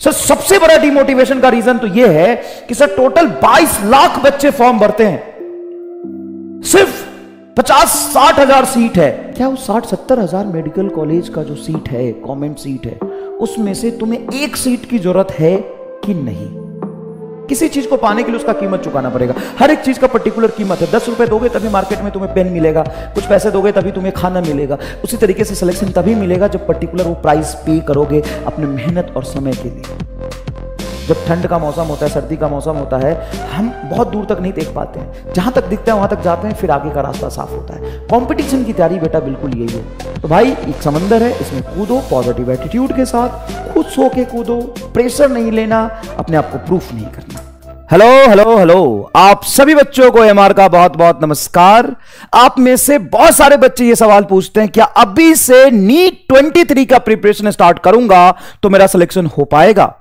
Sir सबसे बड़ा demotivation का रीजन तो यह है कि सर टोटल 22 लाख बच्चे फॉर्म भरते हैं, सिर्फ 50-60 हजार सीट है। क्या वो 60-70 हजार मेडिकल कॉलेज का जो सीट है, गवर्नमेंट सीट है, उसमें से तुम्हें एक सीट की जरूरत है कि नहीं? किसी चीज को पाने के लिए उसका कीमत चुकाना पड़ेगा। हर एक चीज का पर्टिकुलर कीमत है। 10 रुपए दोगे तभी मार्केट में तुम्हें पेन मिलेगा, कुछ पैसे दोगे तभी तुम्हें खाना मिलेगा। उसी तरीके से सिलेक्शन तभी मिलेगा जब पर्टिकुलर वो प्राइस पे करोगे अपने मेहनत और समय के लिए। जब ठंड का मौसम होता है, सर्दी का मौसम होता है, हम बहुत दूर तक नहीं देख पाते हैं, जहां तक दिखता है वहां तक जाते हैं, फिर आगे का रास्ता साफ होता है। कंपटीशन की तैयारी बेटा बिल्कुल यही है। तो भाई एक समंदर है, इसमें कूदो पॉजिटिव एटीट्यूड के साथ, खुद सो के कूदो, प्रेशर नहीं लेना, अपने आप को प्रूफ नहीं करना। हेलो हेलो हेलो, आप सभी बच्चों को एमआर का बहुत बहुत नमस्कार। आप में से बहुत सारे बच्चे ये सवाल पूछते हैं, क्या अभी से नीट 23 का प्रिपरेशन स्टार्ट करूंगा तो मेरा सिलेक्शन हो पाएगा?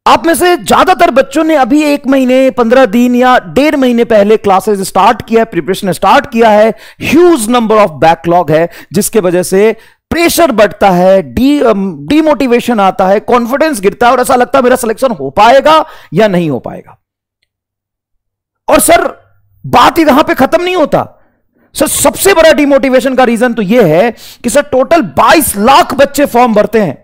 आप में से ज्यादातर बच्चों ने अभी 1 महीने 15 दिन या 1.5 महीने पहले क्लासेस स्टार्ट किया है, प्रिपरेशन स्टार्ट किया है। ह्यूज नंबर ऑफ बैकलॉग है, जिसके वजह से प्रेशर बढ़ता है, डीमोटिवेशन आता है, कॉन्फिडेंस गिरता है और ऐसा लगता है मेरा सिलेक्शन हो पाएगा या नहीं हो पाएगा। और सर बात ही वहां पे खत्म नहीं होता। सर सबसे बड़ा डिमोटिवेशन का रीजन तो यह है कि सर टोटल 22 लाख बच्चे फॉर्म भरते हैं,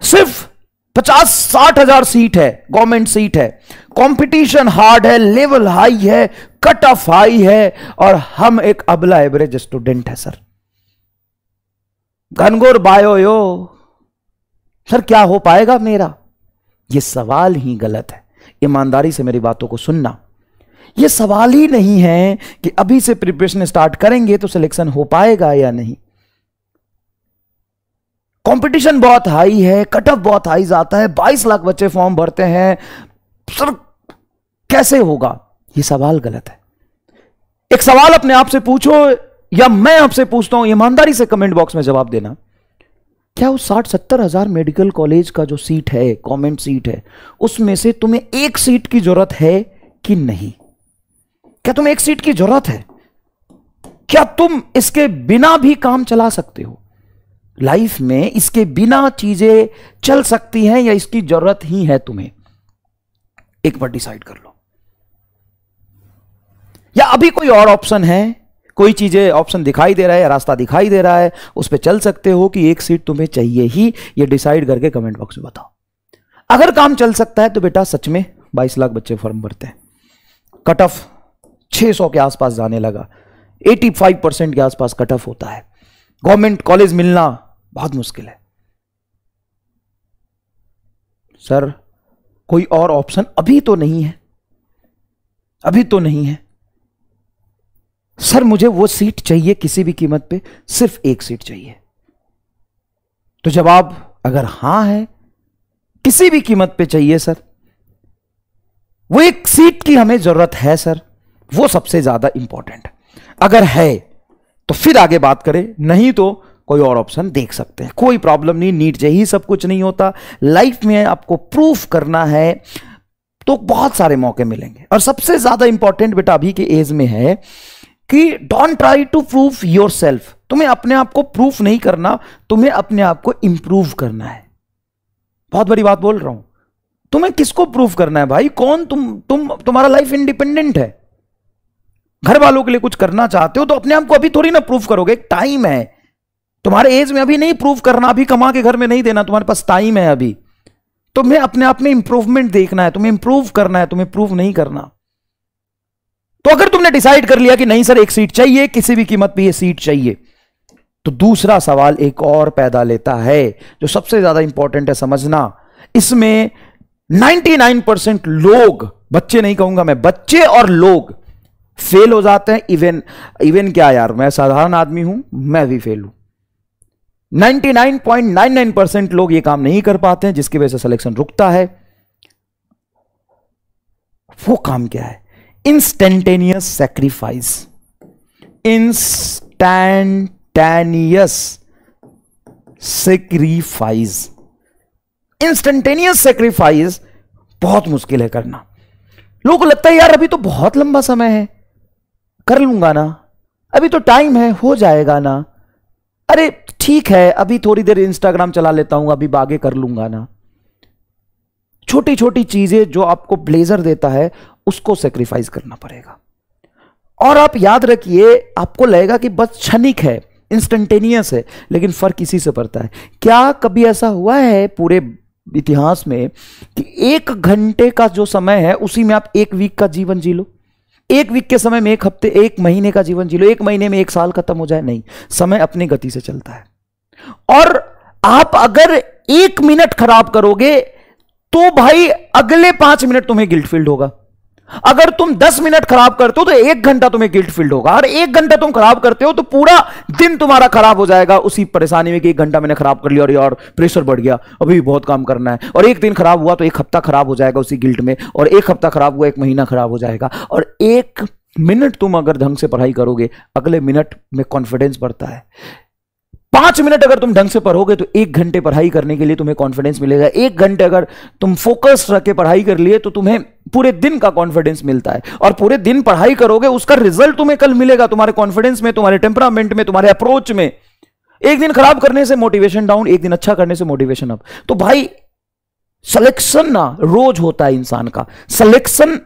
सिर्फ 50-60 हजार सीट है, गवर्नमेंट सीट है। कंपटीशन हार्ड है, लेवल हाई है, कट ऑफ हाई है, और हम एक अबला एवरेज स्टूडेंट है। सर घनघोर बायो यो, सर क्या हो पाएगा मेरा? यह सवाल ही गलत है। ईमानदारी से मेरी बातों को सुनना, यह सवाल ही नहीं है कि अभी से प्रिपरेशन स्टार्ट करेंगे तो सिलेक्शन हो पाएगा या नहीं। कंपटीशन बहुत हाई है, कट ऑफ बहुत हाई जाता है, 22 लाख बच्चे फॉर्म भरते हैं, सर कैसे होगा? यह सवाल गलत है। एक सवाल अपने आप से पूछो, या मैं आपसे पूछता हूं, ईमानदारी से कमेंट बॉक्स में जवाब देना। क्या वो 60-70 हजार मेडिकल कॉलेज का जो सीट है, गवर्नमेंट सीट है, उसमें से तुम्हें एक सीट की जरूरत है कि नहीं? क्या तुम्हें एक सीट की जरूरत है? क्या तुम इसके बिना भी काम चला सकते हो? लाइफ में इसके बिना चीजें चल सकती हैं या इसकी जरूरत ही है तुम्हें? एक बार डिसाइड कर लो। या अभी कोई और ऑप्शन है, कोई चीजें ऑप्शन दिखाई दे रहा है या रास्ता दिखाई दे रहा है, उस पर चल सकते हो कि एक सीट तुम्हें चाहिए ही, ये डिसाइड करके कमेंट बॉक्स में बताओ। अगर काम चल सकता है तो बेटा सच में 22 लाख बच्चे फॉर्म भरते हैं, कट ऑफ 600 के आसपास जाने लगा, 85% के आसपास कट ऑफ होता है, गवर्नमेंट कॉलेज मिलना बहुत मुश्किल है। सर कोई और ऑप्शन अभी तो नहीं है, अभी तो नहीं है। सर मुझे वो सीट चाहिए किसी भी कीमत पे, सिर्फ एक सीट चाहिए। तो जवाब अगर हां है, किसी भी कीमत पे चाहिए सर, वो एक सीट की हमें जरूरत है सर, वो सबसे ज्यादा इंपॉर्टेंट है। अगर है तो फिर आगे बात करें, नहीं तो कोई और ऑप्शन देख सकते हैं, कोई प्रॉब्लम नहीं। नीट ही सब कुछ नहीं होता, लाइफ में आपको प्रूफ करना है तो बहुत सारे मौके मिलेंगे। और सबसे ज्यादा इंपॉर्टेंट बेटा अभी के एज में है कि don't try to prove yourself. तुम्हें अपने आप को प्रूफ नहीं करना, तुम्हें अपने आप को इंप्रूव करना है। बहुत बड़ी बात बोल रहा हूं। तुम्हें किसको प्रूफ करना है भाई? कौन तुम्हारा लाइफ इंडिपेंडेंट है। घर वालों के लिए कुछ करना चाहते हो तो अपने आप को अभी थोड़ी ना प्रूफ करोगे, एक टाइम है। तुम्हारे एज में अभी नहीं प्रूफ करना, अभी कमा के घर में नहीं देना, तुम्हारे पास टाइम है अभी। तुम्हें अपने आप में इंप्रूवमेंट देखना है, तुम्हें इंप्रूव करना है, तुम्हें प्रूव नहीं करना। तो अगर तुमने डिसाइड कर लिया कि नहीं सर एक सीट चाहिए, किसी भी कीमत पे ये सीट चाहिए, तो दूसरा सवाल एक और पैदा लेता है जो सबसे ज्यादा इंपॉर्टेंट है समझना। इसमें 99% लोग, बच्चे नहीं कहूंगा मैं, बच्चे और लोग फेल हो जाते हैं। इवन क्या यार, मैं साधारण आदमी हूं, मैं भी फेल हूं। 99.99% लोग ये काम नहीं कर पाते हैं, जिसकी वजह से सिलेक्शन रुकता है। वो काम क्या है? Instantaneous sacrifice. Instantaneous sacrifice. Instantaneous sacrifice बहुत मुश्किल है करना। लोगों को लगता है यार अभी तो बहुत लंबा समय है, कर लूंगा ना, अभी तो टाइम है, हो जाएगा ना, अरे ठीक है अभी थोड़ी देर इंस्टाग्राम चला लेता हूं, अभी आगे कर लूंगा ना। छोटी छोटी चीजें जो आपको ब्लेजर देता है उसको सेक्रीफाइस करना पड़ेगा। और आप याद रखिए, आपको लगेगा कि बस क्षणिक है, इंस्टेंटेनियस है, लेकिन फर्क इसी से पड़ता है। क्या कभी ऐसा हुआ है पूरे इतिहास में कि 1 घंटे का जो समय है उसी में आप 1 वीक का जीवन जी लो? 1 वीक के समय में 1 हफ्ते, 1 महीने का जीवन जी लो, 1 महीने में 1 साल खत्म हो जाए? नहीं, समय अपनी गति से चलता है। और आप अगर 1 मिनट खराब करोगे तो भाई अगले 5 मिनट तुम्हें गिल्ट फील्ड होगा। अगर तुम 10 मिनट खराब करते हो तो 1 घंटा तुम्हें गिल्ट फील्ड होगा। और 1 घंटा तुम खराब करते हो तो पूरा दिन तुम्हारा खराब हो जाएगा उसी परेशानी में कि 1 घंटा मैंने खराब कर लिया और यार प्रेशर बढ़ गया, अभी भी बहुत काम करना है। और 1 दिन खराब हुआ तो 1 हफ्ता खराब हो जाएगा उसी गिल्ट में, और 1 हफ्ता खराब हुआ 1 महीना खराब हो जाएगा। और 1 मिनट तुम अगर ढंग से पढ़ाई करोगे, अगले मिनट में कॉन्फिडेंस बढ़ता है। 5 मिनट अगर तुम ढंग से पढ़ोगे तो 1 घंटे पढ़ाई करने के लिए तुम्हें कॉन्फिडेंस मिलेगा। 1 घंटे अगर तुम फोकस रख के पढ़ाई कर लिए तो तुम्हें पूरे दिन का कॉन्फिडेंस मिलता है। और पूरे दिन पढ़ाई करोगे, उसका रिजल्ट तुम्हें कल मिलेगा, तुम्हारे कॉन्फिडेंस में, तुम्हारे टेम्परामेंट में, तुम्हारे अप्रोच में। 1 दिन खराब करने से मोटिवेशन डाउन, 1 दिन अच्छा करने से मोटिवेशन अप। तो भाई सिलेक्शन ना रोज होता है इंसान का। सिलेक्शन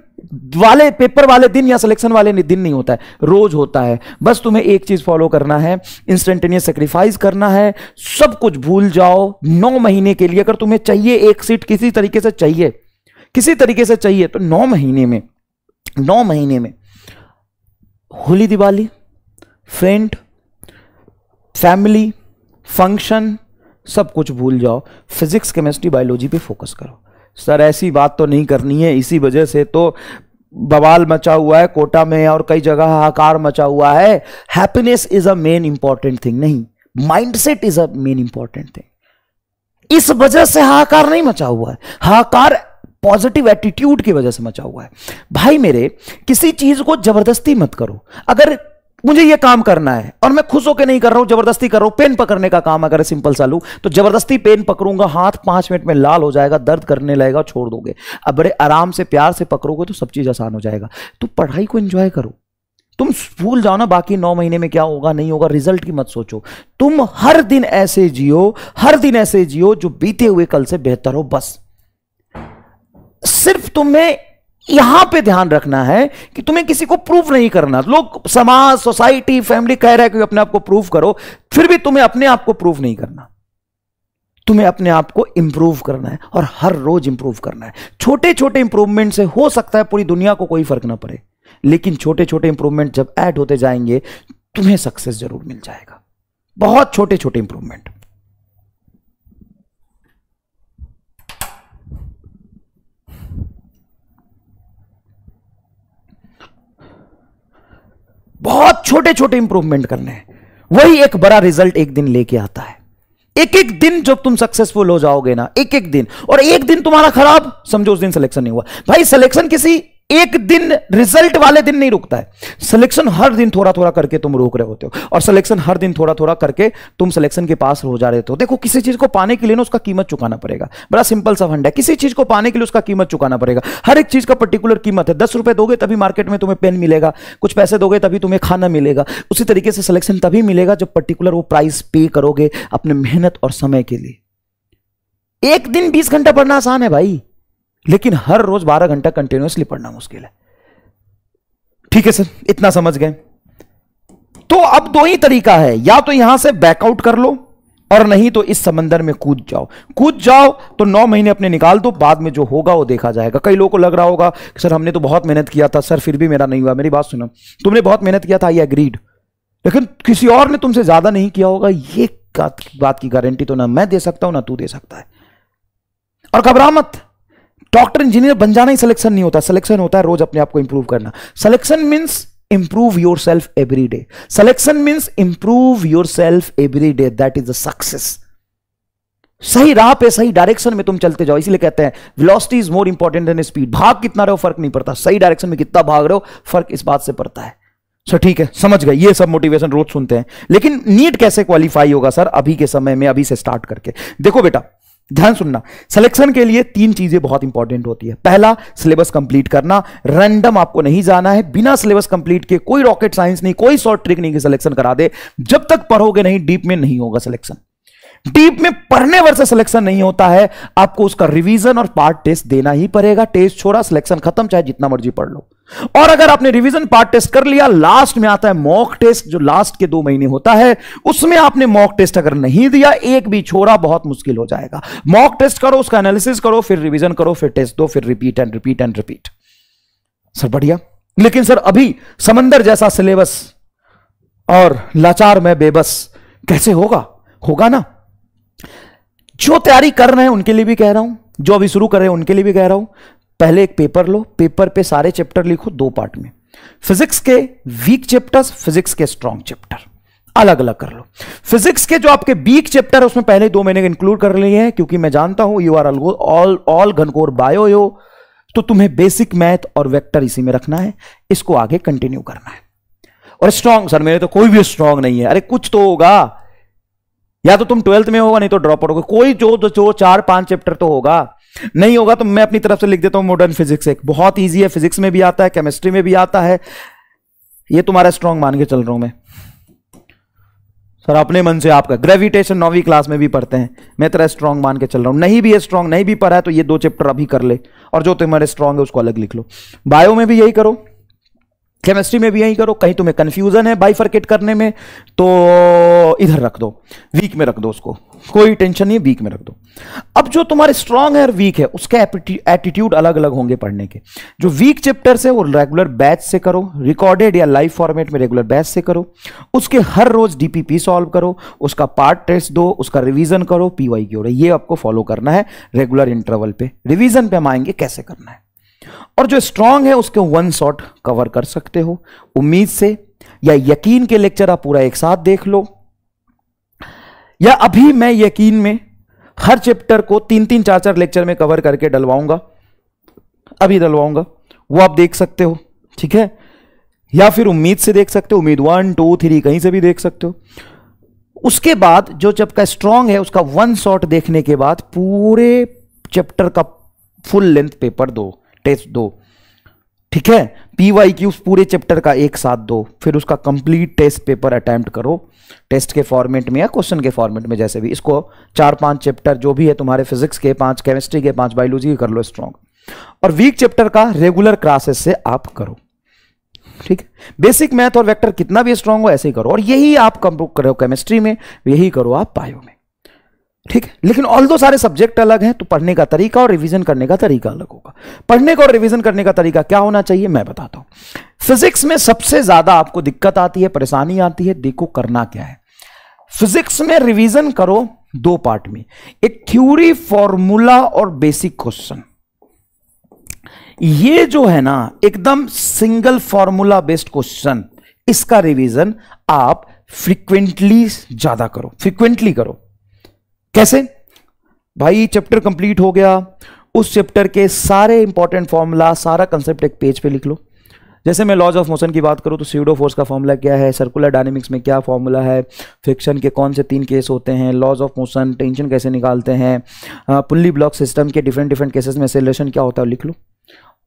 वाले पेपर वाले दिन या सिलेक्शन वाले दिन नहीं होता है, रोज होता है। बस तुम्हें एक चीज फॉलो करना है, इंस्टेंटेनियस सेक्रीफाइस करना है, सब कुछ भूल जाओ 9 महीने के लिए। अगर तुम्हें चाहिए 1 सीट किसी तरीके से चाहिए, किसी तरीके से चाहिए, तो 9 महीने में Holi, Diwali, friend, family, function, सब कुछ भूल जाओ। फिजिक्स, केमिस्ट्री, बायोलॉजी पे फोकस करो। सर ऐसी बात तो नहीं करनी है, इसी वजह से तो बवाल मचा हुआ है कोटा में और कई जगह हाहाकार मचा हुआ है। Happiness is a main important thing, नहीं, mindset is a main important thing. इस वजह से हाहाकार नहीं मचा हुआ है, हाहाकार पॉजिटिव एटीट्यूड की वजह से मचा हुआ है। भाई मेरे, किसी चीज को जबरदस्ती मत करो। अगर मुझे ये काम करना है और मैं खुश होकर नहीं कर रहा हूं, जबरदस्ती कर रहा हूं, पेन पकड़ने का काम अगर सिंपल सा लूं तो जबरदस्ती पेन पकड़ूंगा, हाथ 5 मिनट में लाल हो जाएगा, दर्द करने लगेगा, छोड़ दोगे। अब बड़े आराम से प्यार से पकड़ोगे तो सब चीज आसान हो जाएगा। तो पढ़ाई को एंजॉय करो, तुम भूल जाओ ना बाकी 9 महीने में क्या होगा नहीं होगा, रिजल्ट की मत सोचो। तुम हर दिन ऐसे जियो जो बीते हुए कल से बेहतर हो। बस सिर्फ तुम्हें यहां पे ध्यान रखना है कि तुम्हें किसी को प्रूफ नहीं करना। लोग, समाज, सोसाइटी, फैमिली कह रहा है कि अपने आप को प्रूफ करो, फिर भी तुम्हें अपने आप को प्रूफ नहीं करना। तुम्हें अपने आप को इंप्रूव करना है और हर रोज इंप्रूव करना है। छोटे छोटे इंप्रूवमेंट से हो सकता है पूरी दुनिया को कोई फर्क ना पड़े, लेकिन छोटे छोटे इंप्रूवमेंट जब ऐड होते जाएंगे तुम्हें सक्सेस जरूर मिल जाएगा। बहुत छोटे छोटे इंप्रूवमेंट। बहुत छोटे छोटे इंप्रूवमेंट करने हैं, वही एक बड़ा रिजल्ट एक दिन लेके आता है। एक एक दिन जब तुम सक्सेसफुल हो जाओगे ना, एक एक दिन, और एक दिन तुम्हारा खराब, समझो उस दिन सिलेक्शन नहीं हुआ। भाई सिलेक्शन किसी एक दिन रिजल्ट वाले दिन नहीं रुकता है। सिलेक्शन हर दिन थोड़ा थोड़ा करके तुम रोक रहे होते हो, और सिलेक्शन हर दिन थोड़ा थोड़ा करके तुम सिलेक्शन के पास हो जा रहे हो। देखो, किसी चीज को पाने के लिए ना उसका कीमत चुकाना पड़ेगा। बड़ा सिंपल सा फंड है, किसी चीज को पाने के लिए उसका कीमत चुकाना पड़ेगा। हर एक चीज का पर्टिकुलर कीमत है। 10 रुपए दोगे तभी मार्केट में तुम्हें पेन मिलेगा, कुछ पैसे दोगे तभी तुम्हें खाना मिलेगा। उसी तरीके से सिलेक्शन तभी मिलेगा जब पर्टिकुलर वो प्राइस पे करोगे अपने मेहनत और समय के लिए। एक दिन 20 घंटा पढ़ना आसान है भाई, लेकिन हर रोज 12 घंटा कंटिन्यूअसली पढ़ना मुश्किल है। ठीक है सर, इतना समझ गए। तो अब 2 ही तरीका है, या तो यहां से बैकआउट कर लो और नहीं तो इस समंदर में कूद जाओ। तो 9 महीने अपने निकाल दो, बाद में जो होगा वो देखा जाएगा। कई लोगों को लग रहा होगा कि सर हमने तो बहुत मेहनत किया था सर, फिर भी मेरा नहीं हुआ। मेरी बात सुनो, तुमने बहुत मेहनत किया था, आई एग्रीड, लेकिन किसी और ने तुमसे ज्यादा नहीं किया होगा, ये बात की गारंटी तो ना मैं दे सकता हूं ना तू दे सकता है। और घबरा मत, डॉक्टर इंजीनियर बन जाना ही सिलेक्शन नहीं होता। सिलेक्शन होता है रोज अपने आप को इंप्रूव करना। Selection means improve yourself every day. Selection means improve yourself every day, that is the success. सही राह पे, सही डायरेक्शन में तुम चलते जाओ। इसीलिए कहते हैं velocity is more important than speed. भाग कितना रहे हो फर्क नहीं पड़ता, सही डायरेक्शन में कितना भाग रहे हो फर्क इस बात से पड़ता है। सर ठीक है, समझ गए। ये सब मोटिवेशन रोज सुनते हैं, लेकिन नीट कैसे क्वालिफाई होगा सर अभी के समय में, अभी से स्टार्ट करके? देखो बेटा, ध्यान सुनना, सिलेक्शन के लिए 3 चीजें बहुत इंपॉर्टेंट होती है। पहला, सिलेबस कंप्लीट करना। रैंडम आपको नहीं जाना है, बिना सिलेबस कंप्लीट के कोई रॉकेट साइंस नहीं, कोई शॉर्ट ट्रिक नहीं कि सिलेक्शन करा दे। जब तक पढ़ोगे नहीं, डीप में नहीं होगा सिलेक्शन। डीप में पढ़ने वर्ष सिलेक्शन नहीं होता है, आपको उसका रिवीजन और पार्ट टेस्ट देना ही पड़ेगा। टेस्ट छोड़ा, सिलेक्शन खत्म, चाहे जितना मर्जी पढ़ लो। और अगर आपने रिवीजन पार्ट टेस्ट कर लिया, लास्ट में आता है मॉक टेस्ट, जो लास्ट के 2 महीने होता है, उसमें आपने मॉक टेस्ट अगर नहीं दिया, एक भी छोड़ा, बहुत मुश्किल हो जाएगा। मॉक टेस्ट करो, उसका एनालिसिस करो, फिर रिवीजन करो, फिर टेस्ट दो, फिर repeat and repeat and repeat. Sir बढ़िया, लेकिन सर अभी समंदर जैसा सिलेबस और लाचार में बेबस कैसे होगा? होगा ना। जो तैयारी कर रहे हैं उनके लिए भी कह रहा हूं, जो अभी शुरू कर रहे हैं उनके लिए भी कह रहा हूं, पहले एक पेपर लो, पेपर पे सारे चैप्टर लिखो 2 पार्ट में। फिजिक्स के वीक चैप्टर्स, फिजिक्स के स्ट्रॉन्ग चैप्टर अलग अलग कर लो। फिजिक्स के जो आपके वीक चैप्टर उसमें पहले 2 महीने इंक्लूड कर लिए हैं, क्योंकि मैं जानता हूं यू आर ऑल घनघोर बायो हो, तो तुम्हें बेसिक मैथ और वेक्टर इसी में रखना है, इसको आगे कंटिन्यू करना है। और स्ट्रॉन्ग, सर मेरे तो कोई भी स्ट्रॉन्ग नहीं है। अरे कुछ तो होगा, या तो तुम 12th में होगा, नहीं तो ड्रॉप आउट होगा, कोई जो 4-5 चैप्टर तो होगा। नहीं होगा तो मैं अपनी तरफ से लिख देता हूं मॉडर्न फिजिक्स, एक बहुत इजी है, फिजिक्स में भी आता है, केमिस्ट्री में भी आता है। ये तुम्हारा स्ट्रॉन्ग मान के चल रहा हूं मैं। सर अपने मन से आपका ग्रेविटेशन 9वीं क्लास में भी पढ़ते हैं, मैं तेरा स्ट्रॉन्ग मान के चल रहा हूं। नहीं भी है स्ट्रॉन्ग, नहीं भी पढ़ा है तो ये 2 चैप्टर अभी कर ले, और जो तुम्हारे स्ट्रॉन्ग है उसको अलग लिख लो। बायो में भी यही करो, केमिस्ट्री में भी यही करो। कहीं तुम्हें कंफ्यूजन है बाइफरकेट करने में तो इधर रख दो, वीक में रख दो उसको, कोई टेंशन नहीं, वीक में रख दो। अब जो तुम्हारे स्ट्रांग है और वीक है उसके एटीट्यूड अलग अलग होंगे पढ़ने के। जो वीक चैप्टर्स है वो रेगुलर बैच से करो, रिकॉर्डेड या लाइव फॉर्मेट में रेगुलर बैच से करो, उसके हर रोज डीपीपी सॉल्व करो, उसका पार्ट टेस्ट दो, उसका रिवीजन करो, पीवाईक्यू। ये आपको फॉलो करना है रेगुलर इंटरवल पे। रिवीजन पे हम आएंगे कैसे करना है। और जो स्ट्रांग है उसके 1 शॉट कवर कर सकते हो, उम्मीद से या यकीन के लेक्चर आप पूरा एक साथ देख लो, या अभी मैं यकीन में हर चैप्टर को 3-3, 4-4 लेक्चर में कवर करके डलवाऊंगा, अभी डलवाऊंगा, वो आप देख सकते हो, ठीक है। या फिर उम्मीद से देख सकते हो, उम्मीद 1, 2, 3 कहीं से भी देख सकते हो। उसके बाद जो चैप्टर स्ट्रांग है उसका 1 शॉट देखने के बाद पूरे चैप्टर का फुल लेंथ पेपर दो, टेस्ट दो, ठीक है। पीवाईक्यू पूरे चैप्टर का एक साथ दो, फिर उसका कंप्लीट टेस्ट पेपर अटेम्प्ट करो, टेस्ट के फॉर्मेट में या क्वेश्चन के फॉर्मेट में, जैसे भी। इसको 4-5 चैप्टर जो भी है तुम्हारे, फिजिक्स के 5, केमिस्ट्री के 5, बायोलॉजी के कर लो स्ट्रॉन्ग, और वीक चैप्टर का रेगुलर क्लासेस से आप करो, ठीक है। बेसिक मैथ और वेक्टर कितना भी स्ट्रॉन्ग हो ऐसे ही करो, और यही आप करो केमिस्ट्री में, यही करो आप बायो में, ठीक है। लेकिन ऑल दो सारे सब्जेक्ट अलग हैं, तो पढ़ने का तरीका और रिवीजन करने का तरीका अलग होगा। पढ़ने का और रिवीजन करने का तरीका क्या होना चाहिए मैं बताता हूं। फिजिक्स में सबसे ज्यादा आपको दिक्कत आती है, परेशानी आती है, देखो करना क्या है। फिजिक्स में रिवीजन करो 2 पार्ट में, एक थ्योरी, फॉर्मूला और बेसिक क्वेश्चन। ये जो है ना एकदम सिंगल फॉर्मूला बेस्ड क्वेश्चन, इसका रिवीजन आप फ्रीक्वेंटली ज्यादा करो, फ्रीक्वेंटली करो। कैसे भाई? चैप्टर कंप्लीट हो गया, उस चैप्टर के सारे इंपॉर्टेंट फॉर्मूला, सारा कंसेप्ट एक पेज पे लिख लो। जैसे मैं लॉज ऑफ मोशन की बात करूं तो स्यूडो फोर्स का फॉर्मूला क्या है, सर्कुलर डायनेमिक्स में क्या फॉर्मूला है, फ्रिक्शन के कौन से 3 केस होते हैं, लॉज ऑफ मोशन, टेंशन कैसे निकालते हैं, पुल्ली ब्लॉक सिस्टम के डिफरेंट केसेस में एक्सेलरेशन क्या होता है, लिख लो।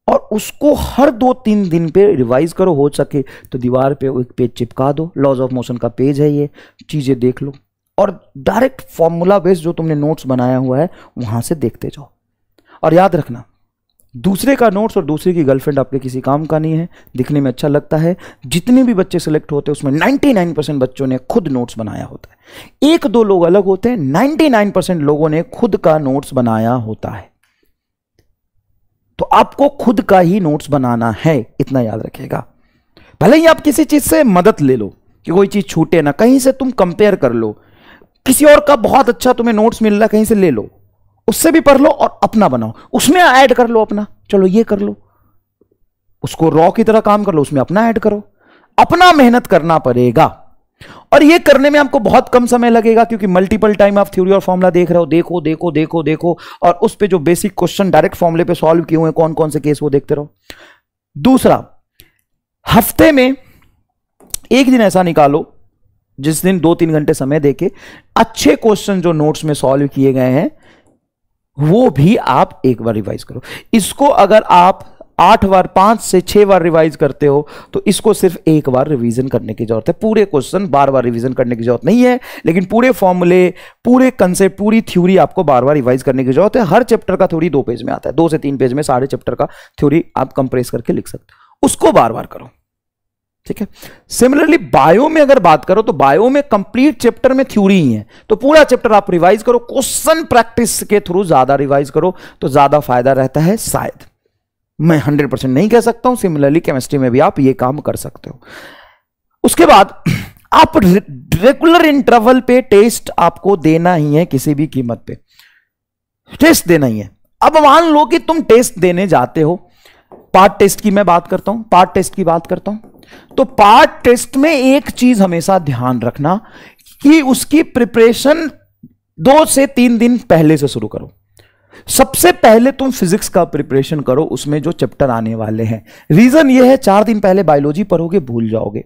और उसको हर 2-3 दिन पे रिवाइज करो, हो सके तो दीवार पे एक पेज चिपका दो, लॉज ऑफ मोशन का पेज है, ये चीजें देख लो, और डायरेक्ट फॉर्मूला बेस्ड जो तुमने नोट्स बनाया हुआ है वहां से देखते जाओ। और याद रखना, दूसरे का नोट्स और दूसरे की गर्लफ्रेंड आपके किसी काम का नहीं है, दिखने में अच्छा लगता है। जितने भी बच्चे सिलेक्ट होते हैं उसमें 99% बच्चों ने खुद नोट्स बनाया होता है, 1-2 लोग अलग होते हैं, 99% लोगों ने खुद का नोट्स बनाया होता है। तो आपको खुद का ही नोट्स बनाना है, इतना याद रखिएगा। भले ही आप किसी चीज से मदद ले लो कि कोई चीज छूटे ना, कहीं से तुम कंपेयर कर लो, किसी और का बहुत अच्छा तुम्हें नोट्स मिल रहा है, कहीं से ले लो, उससे भी पढ़ लो और अपना बनाओ, उसमें ऐड कर लो अपना। चलो ये कर लो, उसको रॉ की तरह काम कर लो, उसमें अपना ऐड करो, अपना मेहनत करना पड़ेगा। और ये करने में आपको बहुत कम समय लगेगा, क्योंकि मल्टीपल टाइम आप थ्योरी और फॉर्मूला देख रहे हो, देखो देखो देखो देखो, और उस पे जो बेसिक क्वेश्चन डायरेक्ट फॉर्मूले पे सॉल्व किए हुए हैं, कौन कौन से केस, वो देखते रहो। दूसरा, हफ्ते में एक दिन ऐसा निकालो जिस दिन 2-3 घंटे समय देके अच्छे क्वेश्चन जो नोट्स में सॉल्व किए गए हैं वो भी आप एक बार रिवाइज करो। इसको अगर आप 8 बार, 5 से 6 बार रिवाइज करते हो तो इसको सिर्फ एक बार रिवीजन करने की जरूरत है। पूरे क्वेश्चन बार बार रिवीजन करने की जरूरत नहीं है, लेकिन पूरे फॉर्मूले, पूरे कंसेप्ट, पूरी थ्योरी आपको बार बार रिवाइज करने की जरूरत है। हर चैप्टर का थ्योरी 2 पेज में आता है, 2 से 3 पेज में सारे चैप्टर का थ्योरी आप कंप्रेस करके लिख सकते हो, उसको बार बार करो, ठीक है। सिमिलरली बायो में अगर बात करो तो बायो में कंप्लीट चैप्टर में थ्योरी ही है, तो पूरा चैप्टर आप रिवाइज करो, क्वेश्चन प्रैक्टिस के थ्रू ज्यादा रिवाइज करो तो ज्यादा फायदा रहता है। शायद मैं 100% नहीं कह सकता हूं, सिमिलरली केमिस्ट्री में भी आप ये काम कर सकते हो। उसके बाद आप रेगुलर इंटरवल पे टेस्ट आपको देना ही है, किसी भी कीमत पे टेस्ट देना ही है। अब मान लो कि तुम टेस्ट देने जाते हो, पार्ट टेस्ट की मैं बात करता हूं, पार्ट टेस्ट की बात करता हूं, तो पार्ट टेस्ट में एक चीज हमेशा ध्यान रखना कि उसकी प्रिपरेशन 2 से 3 दिन पहले से शुरू करो। सबसे पहले तुम फिजिक्स का प्रिपरेशन करो, उसमें जो चैप्टर आने वाले हैं। रीजन ये है 4 दिन पहले बायोलॉजी पढ़ोगे, भूल जाओगे,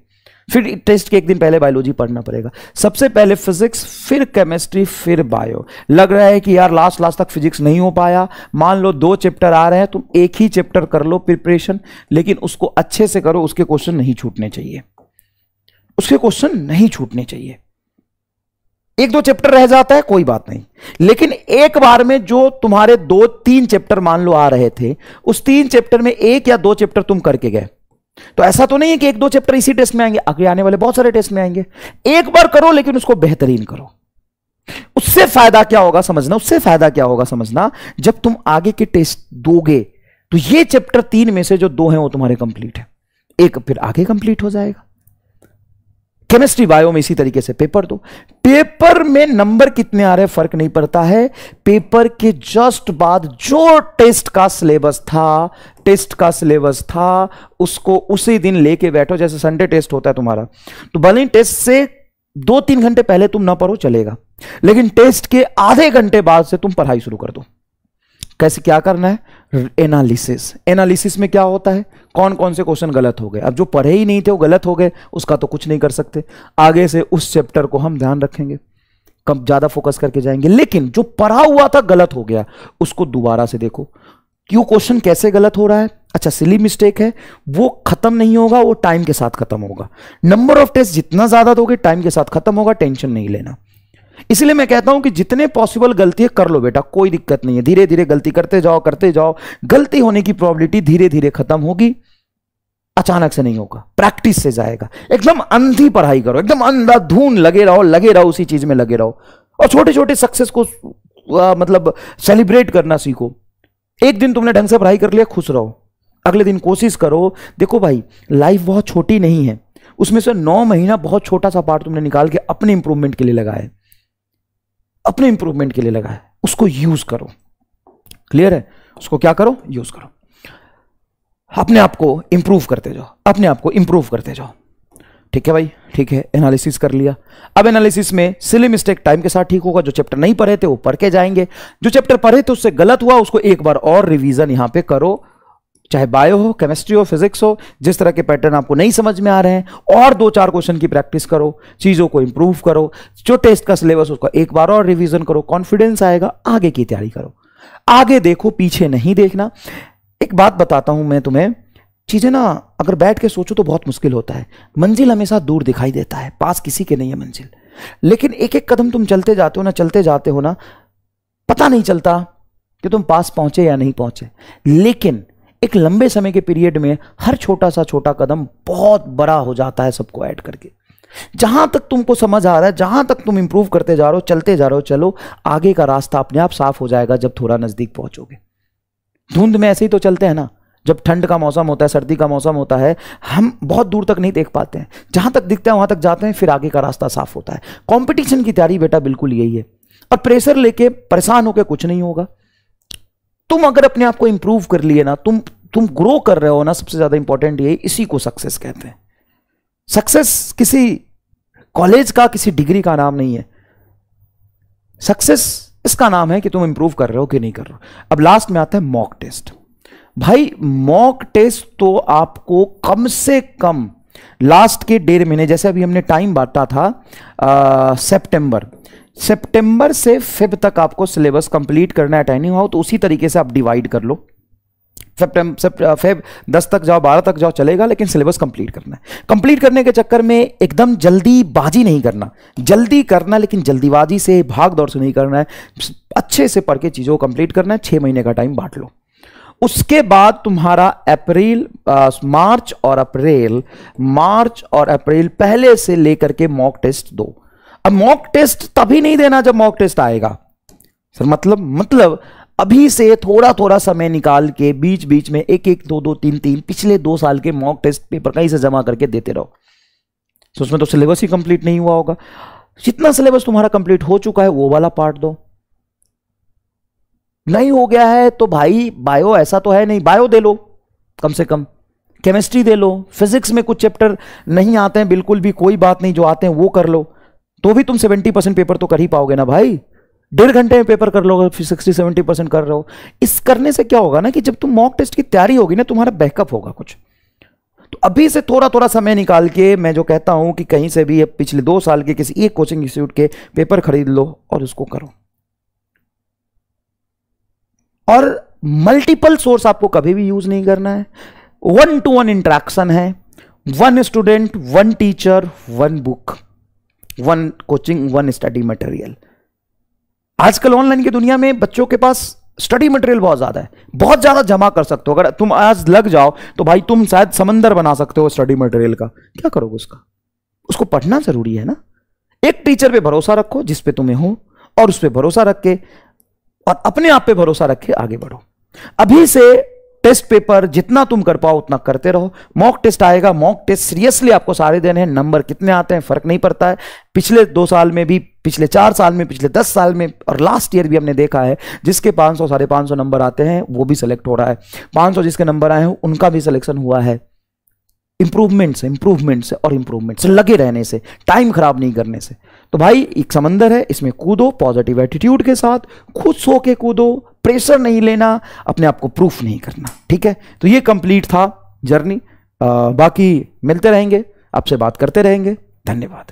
फिर टेस्ट के 1 दिन पहले बायोलॉजी पढ़ना पड़ेगा। सबसे पहले फिजिक्स, फिर केमिस्ट्री, फिर बायो। लग रहा है कि यार लास्ट तक फिजिक्स नहीं हो पाया, मान लो 2 चैप्टर आ रहे हैं, तुम एक ही चैप्टर कर लो प्रिपरेशन, लेकिन उसको अच्छे से करो, उसके क्वेश्चन नहीं छूटने चाहिए, उसके क्वेश्चन नहीं छूटने चाहिए। 1-2 चैप्टर रह जाता है कोई बात नहीं, लेकिन एक बार में जो तुम्हारे 2-3 चैप्टर मान लो आ रहे थे, उस 3 चैप्टर में 1 या 2 चैप्टर तुम करके गए, तो ऐसा तो नहीं है कि 1-2 चैप्टर इसी टेस्ट में आएंगे, आगे आने वाले बहुत सारे टेस्ट में आएंगे। एक बार करो लेकिन उसको बेहतरीन करो। उससे फायदा क्या होगा समझना, उससे फायदा क्या होगा समझना, जब तुम आगे के टेस्ट दोगे तो ये चैप्टर 3 में से जो 2 हैं वो तुम्हारे कंप्लीट है, एक फिर आगे कंप्लीट हो जाएगा। केमिस्ट्री बायो में इसी तरीके से पेपर दो, पेपर में नंबर कितने आ रहे हैं फर्क नहीं पड़ता है, पेपर के जस्ट बाद जो टेस्ट का सिलेबस था उसको उसी दिन लेके बैठो। जैसे संडे टेस्ट होता है तुम्हारा, तो भले ही टेस्ट से 2-3 घंटे पहले तुम ना पढ़ो चलेगा, लेकिन टेस्ट के आधे घंटे बाद से तुम पढ़ाई शुरू कर दो। कैसे, क्या करना है, एनालिसिस में क्या होता है, कौन कौन से क्वेश्चन गलत हो गए। अब जो पढ़े ही नहीं थे वो गलत हो गए, उसका तो कुछ नहीं कर सकते, आगे से उस चैप्टर को हम ध्यान रखेंगे, कम ज्यादा फोकस करके जाएंगे। लेकिन जो पढ़ा हुआ था गलत हो गया, उसको दोबारा से देखो, क्यों क्वेश्चन कैसे गलत हो रहा है। अच्छा सिली मिस्टेक है, वो खत्म नहीं होगा, वो टाइम के साथ खत्म होगा। नंबर ऑफ टेस्ट जितना ज्यादा दोगे टाइम के साथ खत्म होगा, टेंशन नहीं लेना। इसलिए मैं कहता हूं कि जितने पॉसिबल गलतियां कर लो बेटा, कोई दिक्कत नहीं है, धीरे धीरे गलती करते जाओ, गलती होने की प्रोबेबिलिटी धीरे धीरे खत्म होगी, अचानक से नहीं होगा, प्रैक्टिस से जाएगा। एकदम अंधी पढ़ाई करो, एकदम अंधाधुन लगे रहो, उसी चीज में लगे रहो, और छोटे छोटे सक्सेस को मतलब सेलिब्रेट करना सीखो। एक दिन तुमने ढंग से पढ़ाई कर लिया, खुश रहो, अगले दिन कोशिश करो। देखो भाई लाइफ बहुत छोटी नहीं है, उसमें से 9 महीना बहुत छोटा सा पार्ट तुमने निकाल के अपने इंप्रूवमेंट के लिए लगाए, उसको यूज करो। क्लियर है, उसको क्या करो, यूज करो, अपने आप को इंप्रूव करते जाओ, ठीक है भाई, ठीक है। एनालिसिस कर लिया, अब एनालिसिस में सिली मिस्टेक टाइम के साथ ठीक होगा, जो चैप्टर नहीं पढ़े थे वो पढ़ के जाएंगे, जो चैप्टर पढ़े थे उससे गलत हुआ उसको एक बार और रिवीजन यहां पे करो, चाहे बायो हो, केमिस्ट्री हो, फिजिक्स हो, जिस तरह के पैटर्न आपको नहीं समझ में आ रहे हैं, और 2-4 क्वेश्चन की प्रैक्टिस करो, चीजों को इंप्रूव करो, जो टेस्ट का सिलेबस उसका एक बार और रिवीजन करो, कॉन्फिडेंस आएगा, आगे की तैयारी करो, आगे देखो, पीछे नहीं देखना। एक बात बताता हूं मैं तुम्हें, चीजें ना अगर बैठ के सोचो तो बहुत मुश्किल होता है, मंजिल हमेशा दूर दिखाई देता है, पास किसी के नहीं है मंजिल, लेकिन एक एक कदम तुम चलते जाते हो ना, पता नहीं चलता कि तुम पास पहुंचे या नहीं पहुंचे, लेकिन एक लंबे समय के पीरियड में हर छोटा कदम बहुत बड़ा हो जाता है, सबको ऐड करके। जहां तक तुमको समझ आ रहा है, जहां तक तुम इंप्रूव करते जा रहे हो, चलते जा रहे हो, चलो आगे का रास्ता अपने आप साफ हो जाएगा जब थोड़ा नजदीक पहुंचोगे। धुंध में ऐसे ही तो चलते हैं ना, जब ठंड का मौसम होता है, सर्दी का मौसम होता है, हम बहुत दूर तक नहीं देख पाते हैं, जहां तक दिखता है वहां तक जाते हैं, फिर आगे का रास्ता साफ होता है। कंपटीशन की तैयारी बेटा बिल्कुल यही है, और प्रेशर लेके परेशान होकर कुछ नहीं होगा। तुम अगर अपने आप को इंप्रूव कर लिए ना, तुम ग्रो कर रहे हो ना, सबसे ज्यादा इंपॉर्टेंट ये, इसी को सक्सेस कहते हैं। सक्सेस किसी कॉलेज का, किसी डिग्री का नाम नहीं है, सक्सेस इसका नाम है कि तुम इंप्रूव कर रहे हो कि नहीं कर रहे हो। अब लास्ट में आता है मॉक टेस्ट। भाई मॉक टेस्ट तो आपको कम से कम लास्ट के 1.5 महीने, जैसे अभी हमने टाइम बांटा था सितंबर से फेब तक आपको सिलेबस कंप्लीट करना है, अटेंडिंग हो, तो उसी तरीके से आप डिवाइड कर लो। फेब 10 तक जाओ, 12 तक जाओ, चलेगा, लेकिन सिलेबस कंप्लीट करना है। कंप्लीट करने के चक्कर में एकदम जल्दीबाजी नहीं करना, जल्दी करना लेकिन जल्दीबाजी से, भाग दौड़ से नहीं करना है। अच्छे से पढ़ के चीज़ों को कंप्लीट करना है। 6 महीने का टाइम बांट लो। उसके बाद तुम्हारा मार्च और अप्रैल पहले से लेकर के मॉक टेस्ट दो। अब मॉक टेस्ट तभी नहीं देना जब मॉक टेस्ट आएगा सर, मतलब अभी से थोड़ा थोड़ा समय निकाल के बीच बीच में 1-1, 2-2, 3-3 पिछले 2 साल के मॉक टेस्ट पेपर कहीं से जमा करके देते रहो। तो उसमें तो सिलेबस ही कंप्लीट नहीं हुआ होगा। जितना सिलेबस तुम्हारा कंप्लीट हो चुका है वो वाला पार्ट दो। नहीं हो गया है तो भाई बायो ऐसा तो है नहीं, बायो दे लो कम से कम, केमिस्ट्री दे लो, फिजिक्स में कुछ चैप्टर नहीं आते हैं बिल्कुल भी, कोई बात नहीं, जो आते हैं वो कर लो, तो भी तुम 70% पेपर तो कर ही पाओगे ना भाई। 1.5 घंटे में पेपर कर लो, फिर 60-70% कर रहे हो। इस करने से क्या होगा ना कि जब तुम मॉक टेस्ट की तैयारी होगी ना, तुम्हारा बैकअप होगा कुछ। तो अभी से थोड़ा थोड़ा समय निकाल के मैं जो कहता हूं कि कहीं से भी पिछले 2 साल के किसी एक कोचिंग इंस्टीट्यूट के पेपर खरीद लो और उसको करो। और मल्टीपल सोर्स आपको कभी भी यूज नहीं करना है। 1-to-1 इंटरेक्शन है, 1 student, 1 teacher, 1 book, 1 coaching, 1 study material. आजकल ऑनलाइन की दुनिया में बच्चों के पास स्टडी मटेरियल बहुत ज्यादा है, बहुत ज्यादा जमा कर सकते हो। अगर तुम आज लग जाओ तो भाई तुम शायद समंदर बना सकते हो स्टडी मटेरियल का। क्या करोगे उसको पढ़ना जरूरी है ना। एक टीचर पे भरोसा रखो जिस पे तुम्हें हो, और उस पे भरोसा रख के और अपने आप पे भरोसा रख के आगे बढ़ो। अभी से टेस्ट पेपर जितना तुम कर पाओ उतना करते रहो। मॉक टेस्ट आएगा, मॉक टेस्ट सीरियसली आपको सारे देने हैं। नंबर कितने आते हैं फर्क नहीं पड़ता है। पिछले 2 साल में भी, पिछले 4 साल में, पिछले 10 साल में और लास्ट ईयर भी हमने देखा है, जिसके 500 550 नंबर आते हैं वो भी सिलेक्ट हो रहा है। 500 जिसके नंबर आए हैं उनका भी सिलेक्शन हुआ है। इंप्रूवमेंट से लगे रहने से, टाइम खराब नहीं करने से। तो भाई एक समंदर है, इसमें कूदो पॉजिटिव एटीट्यूड के साथ, खुद सो के कूदो, प्रेशर नहीं लेना, अपने आप को प्रूफ नहीं करना। ठीक है, तो ये कंप्लीट था जर्नी। बाकी मिलते रहेंगे, आपसे बात करते रहेंगे। धन्यवाद।